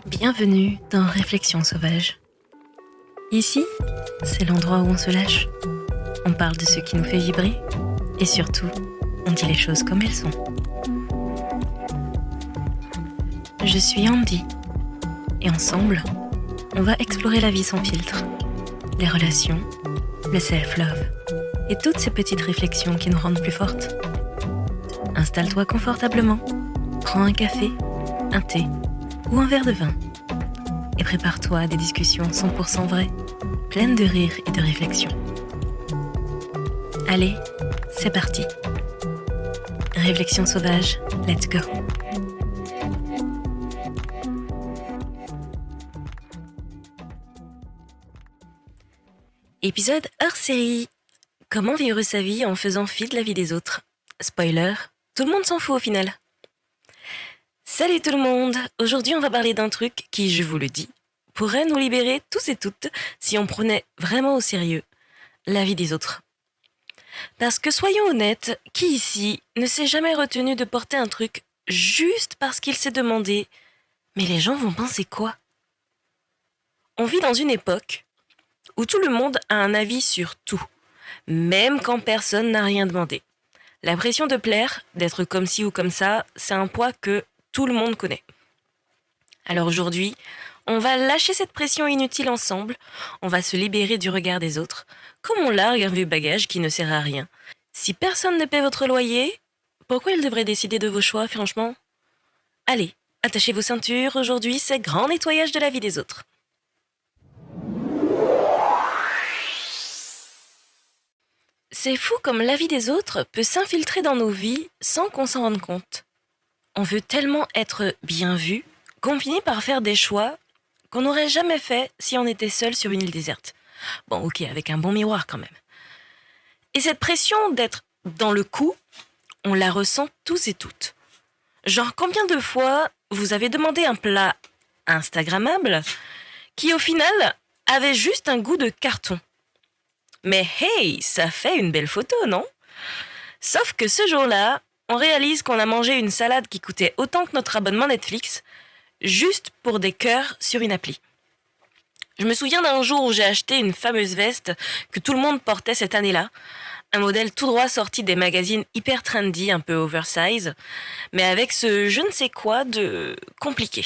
Bienvenue dans Réflexions sauvages. Ici, c'est l'endroit où on se lâche. On parle de ce qui nous fait vibrer et surtout, on dit les choses comme elles sont. Je suis Andy et ensemble, on va explorer la vie sans filtre, les relations, le self-love et toutes ces petites réflexions qui nous rendent plus fortes. Installe-toi confortablement, prends un café, un thé ou un verre de vin et prépare-toi à des discussions 100% vraies, pleines de rire et de réflexion. Allez, c'est parti. Réflexion sauvage, let's go. Épisode hors série. Comment vivre sa vie en faisant fi de la vie des autres. Spoiler, tout le monde s'en fout au final. Salut tout le monde. Aujourd'hui on va parler d'un truc qui, je vous le dis, pourrait nous libérer tous et toutes si on prenait vraiment au sérieux la vie des autres. Parce que soyons honnêtes, qui ici ne s'est jamais retenu de porter un truc juste parce qu'il s'est demandé « Mais les gens vont penser quoi ?» On vit dans une époque où tout le monde a un avis sur tout, même quand personne n'a rien demandé. La pression de plaire, d'être comme ci ou comme ça, c'est un poids que tout le monde connaît. Alors aujourd'hui, on va lâcher cette pression inutile ensemble, on va se libérer du regard des autres, comme on largue un vieux bagage qui ne sert à rien. Si personne ne paie votre loyer, pourquoi il devrait décider de vos choix, franchement ? Allez, attachez vos ceintures, aujourd'hui c'est grand nettoyage de la vie des autres. C'est fou comme la vie des autres peut s'infiltrer dans nos vies sans qu'on s'en rende compte. On veut tellement être bien vu qu'on finit par faire des choix qu'on n'aurait jamais fait si on était seul sur une île déserte. Bon, ok, avec un bon miroir quand même. Et cette pression d'être dans le coup, on la ressent tous et toutes. Genre, combien de fois vous avez demandé un plat instagrammable qui au final avait juste un goût de carton ? Mais hey, ça fait une belle photo, non ? Sauf que ce jour-là, on réalise qu'on a mangé une salade qui coûtait autant que notre abonnement Netflix, juste pour des cœurs sur une appli. Je me souviens d'un jour où j'ai acheté une fameuse veste que tout le monde portait cette année-là, un modèle tout droit sorti des magazines hyper trendy, un peu oversize, mais avec ce je ne sais quoi de compliqué.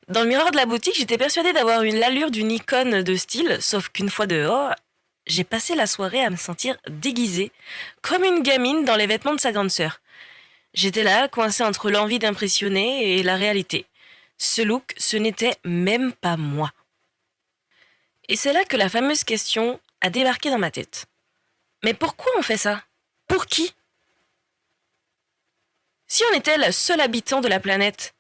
Dans le miroir de la boutique, j'étais persuadée d'avoir l'allure d'une icône de style, sauf qu'une fois dehors, j'ai passé la soirée à me sentir déguisée, comme une gamine dans les vêtements de sa grande sœur. J'étais là, coincée entre l'envie d'impressionner et la réalité. Ce look, ce n'était même pas moi. Et c'est là que la fameuse question a débarqué dans ma tête. Mais pourquoi on fait ça ? Pour qui ? Si on était le seul habitant de la planète,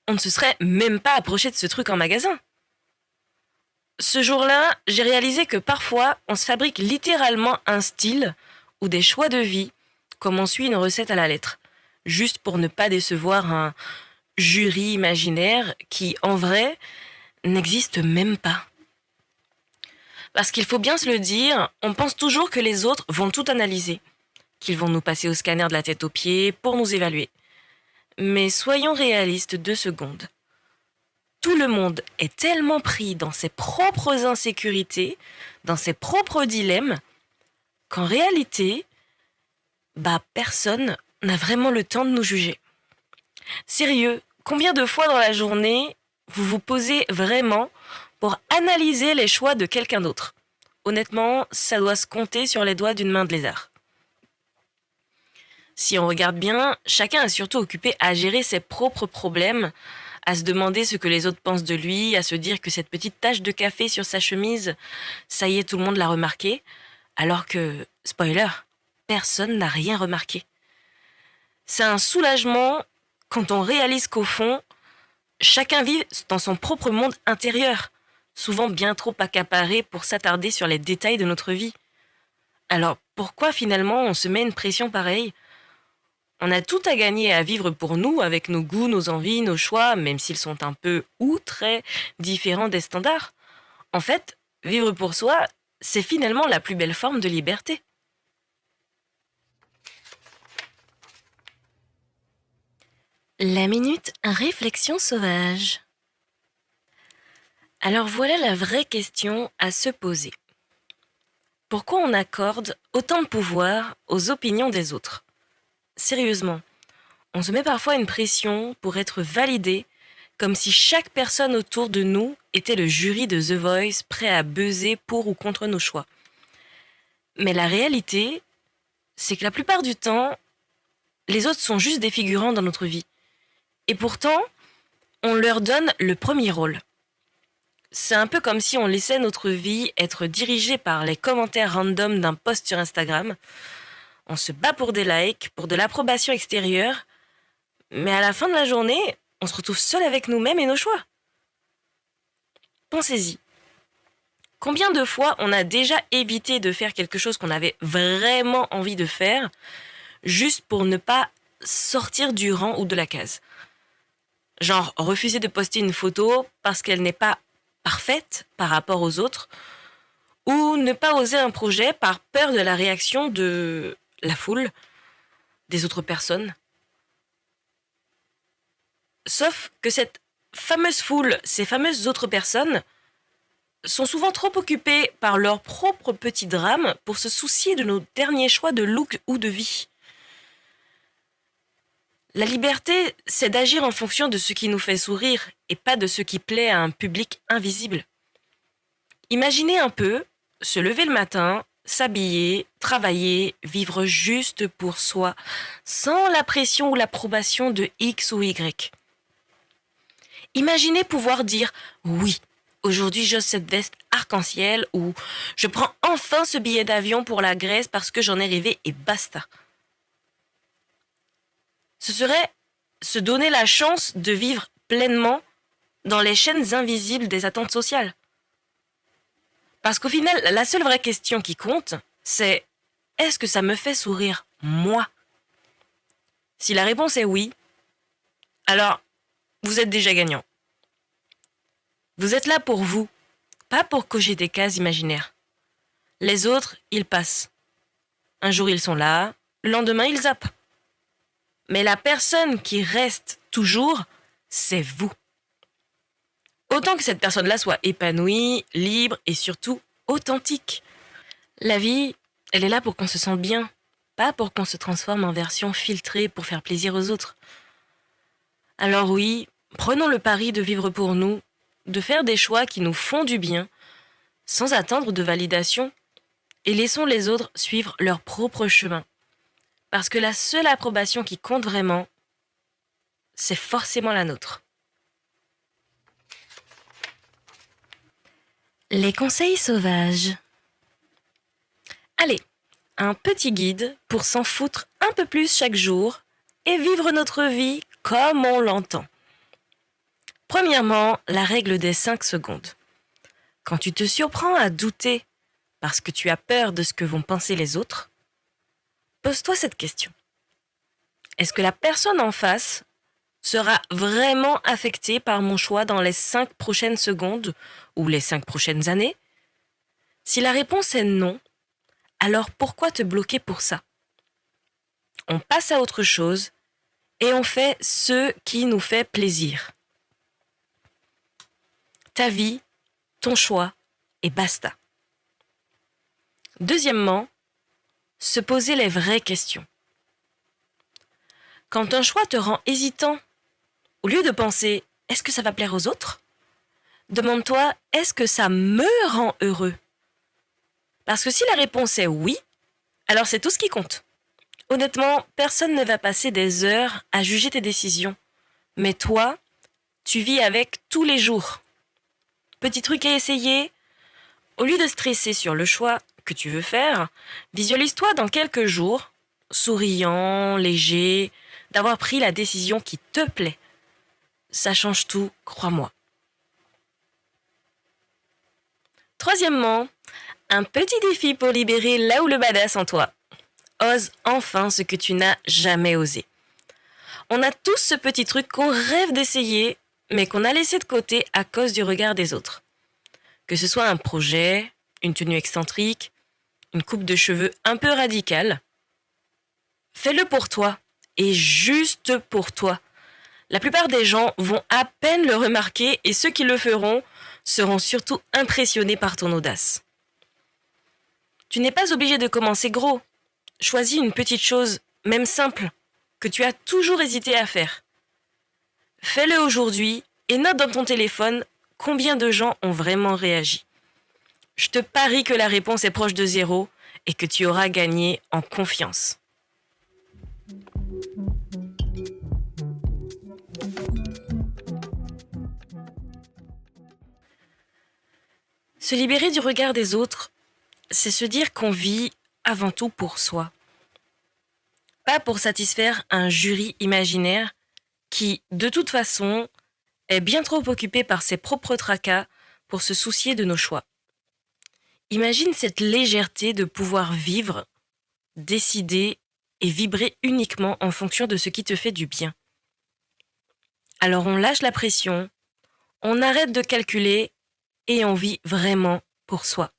on ne se serait même pas approché de ce truc en magasin. Ce jour-là, j'ai réalisé que parfois, on se fabrique littéralement un style ou des choix de vie comme on suit une recette à la lettre, juste pour ne pas décevoir un jury imaginaire qui, en vrai, n'existe même pas. Parce qu'il faut bien se le dire, on pense toujours que les autres vont tout analyser, qu'ils vont nous passer au scanner de la tête aux pieds pour nous évaluer. Mais soyons réalistes 2 secondes. Tout le monde est tellement pris dans ses propres insécurités, dans ses propres dilemmes, qu'en réalité, personne n'a vraiment le temps de nous juger. Sérieux, combien de fois dans la journée vous vous posez vraiment pour analyser les choix de quelqu'un d'autre ? Honnêtement, ça doit se compter sur les doigts d'une main de lézard. Si on regarde bien, chacun est surtout occupé à gérer ses propres problèmes, à se demander ce que les autres pensent de lui, à se dire que cette petite tache de café sur sa chemise, ça y est, tout le monde l'a remarqué, alors que, spoiler, personne n'a rien remarqué. C'est un soulagement quand on réalise qu'au fond, chacun vit dans son propre monde intérieur, souvent bien trop accaparé pour s'attarder sur les détails de notre vie. Alors pourquoi finalement on se met une pression pareille ? On a tout à gagner à vivre pour nous, avec nos goûts, nos envies, nos choix, même s'ils sont un peu ou très différents des standards. En fait, vivre pour soi, c'est finalement la plus belle forme de liberté. La minute réflexion sauvage. Alors voilà la vraie question à se poser. Pourquoi on accorde autant de pouvoir aux opinions des autres? Sérieusement, on se met parfois une pression pour être validé, comme si chaque personne autour de nous était le jury de The Voice prêt à buzzer pour ou contre nos choix. Mais la réalité, c'est que la plupart du temps, les autres sont juste des figurants dans notre vie. Et pourtant, on leur donne le premier rôle. C'est un peu comme si on laissait notre vie être dirigée par les commentaires random d'un post sur Instagram. On se bat pour des likes, pour de l'approbation extérieure, mais à la fin de la journée, on se retrouve seul avec nous-mêmes et nos choix. Pensez-y. Combien de fois on a déjà évité de faire quelque chose qu'on avait vraiment envie de faire, juste pour ne pas sortir du rang ou de la case? Genre refuser de poster une photo parce qu'elle n'est pas parfaite par rapport aux autres, ou ne pas oser un projet par peur de la réaction de la foule, des autres personnes. Sauf que cette fameuse foule, ces fameuses autres personnes, sont souvent trop occupées par leurs propres petits drames pour se soucier de nos derniers choix de look ou de vie. La liberté, c'est d'agir en fonction de ce qui nous fait sourire et pas de ce qui plaît à un public invisible. Imaginez un peu se lever le matin, s'habiller, travailler, vivre juste pour soi, sans la pression ou l'approbation de X ou Y. Imaginez pouvoir dire oui. Aujourd'hui, j'ose cette veste arc-en-ciel ou je prends enfin ce billet d'avion pour la Grèce parce que j'en ai rêvé et basta. Ce serait se donner la chance de vivre pleinement dans les chaînes invisibles des attentes sociales. Parce qu'au final, la seule vraie question qui compte, c'est est-ce que ça me fait sourire, moi? Si la réponse est oui, alors vous êtes déjà gagnant. Vous êtes là pour vous, pas pour cocher des cases imaginaires. Les autres, ils passent. Un jour, ils sont là, le lendemain, ils zappent. Mais la personne qui reste toujours, c'est vous. Autant que cette personne-là soit épanouie, libre et surtout authentique. La vie, elle est là pour qu'on se sente bien, pas pour qu'on se transforme en version filtrée pour faire plaisir aux autres. Alors oui, prenons le pari de vivre pour nous, de faire des choix qui nous font du bien, sans attendre de validation, et laissons les autres suivre leur propre chemin. Parce que la seule approbation qui compte vraiment, c'est forcément la nôtre. Les conseils sauvages. Allez, un petit guide pour s'en foutre un peu plus chaque jour et vivre notre vie comme on l'entend. Premièrement, la règle des 5 secondes. Quand tu te surprends à douter parce que tu as peur de ce que vont penser les autres, pose-toi cette question. Est-ce que la personne en face sera vraiment affectée par mon choix dans les 5 prochaines secondes ou les 5 prochaines années? Si la réponse est non, alors pourquoi te bloquer pour ça? On passe à autre chose et on fait ce qui nous fait plaisir. Ta vie, ton choix et basta. Deuxièmement, se poser les vraies questions. Quand un choix te rend hésitant, au lieu de penser « est-ce que ça va plaire aux autres ?», demande-toi « est-ce que ça me rend heureux ?» Parce que si la réponse est oui, alors c'est tout ce qui compte. Honnêtement, personne ne va passer des heures à juger tes décisions. Mais toi, tu vis avec tous les jours. Petit truc à essayer, au lieu de stresser sur le choix que tu veux faire, visualise-toi dans quelques jours, souriant, léger, d'avoir pris la décision qui te plaît. Ça change tout, crois-moi. Troisièmement, un petit défi pour libérer là où le badass en toi. Ose enfin ce que tu n'as jamais osé. On a tous ce petit truc qu'on rêve d'essayer, mais qu'on a laissé de côté à cause du regard des autres. Que ce soit un projet, une tenue excentrique, une coupe de cheveux un peu radicale, fais-le pour toi et juste pour toi. La plupart des gens vont à peine le remarquer et ceux qui le feront seront surtout impressionnés par ton audace. Tu n'es pas obligé de commencer gros. Choisis une petite chose, même simple, que tu as toujours hésité à faire. Fais-le aujourd'hui et note dans ton téléphone combien de gens ont vraiment réagi. Je te parie que la réponse est proche de 0 et que tu auras gagné en confiance. Se libérer du regard des autres, c'est se dire qu'on vit avant tout pour soi. Pas pour satisfaire un jury imaginaire qui, de toute façon, est bien trop occupé par ses propres tracas pour se soucier de nos choix. Imagine cette légèreté de pouvoir vivre, décider et vibrer uniquement en fonction de ce qui te fait du bien. Alors on lâche la pression, on arrête de calculer et on vit vraiment pour soi.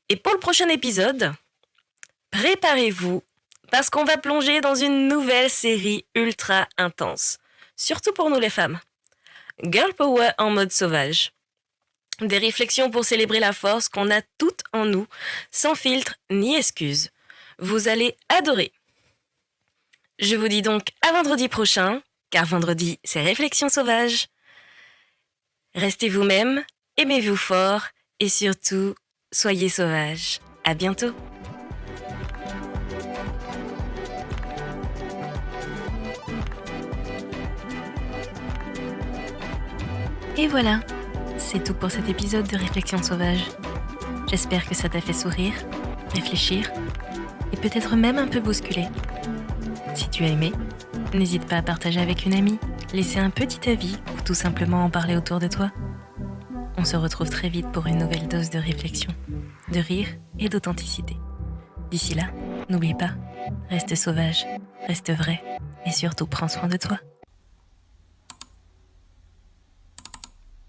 Et pour le prochain épisode, préparez-vous parce qu'on va plonger dans une nouvelle série ultra intense, surtout pour nous les femmes. Girl Power en mode sauvage. Des réflexions pour célébrer la force qu'on a toutes en nous, sans filtre ni excuse. Vous allez adorer. Je vous dis donc à vendredi prochain, car vendredi c'est Réflexions sauvages. Restez vous-même, aimez-vous fort et surtout, soyez sauvages. À bientôt. Et voilà, c'est tout pour cet épisode de Réflexions sauvages. J'espère que ça t'a fait sourire, réfléchir et peut-être même un peu bousculer. Si tu as aimé, n'hésite pas à partager avec une amie, laisser un petit avis ou tout simplement en parler autour de toi. On se retrouve très vite pour une nouvelle dose de réflexion, de rire et d'authenticité. D'ici là, n'oublie pas, reste sauvage, reste vrai et surtout prends soin de toi.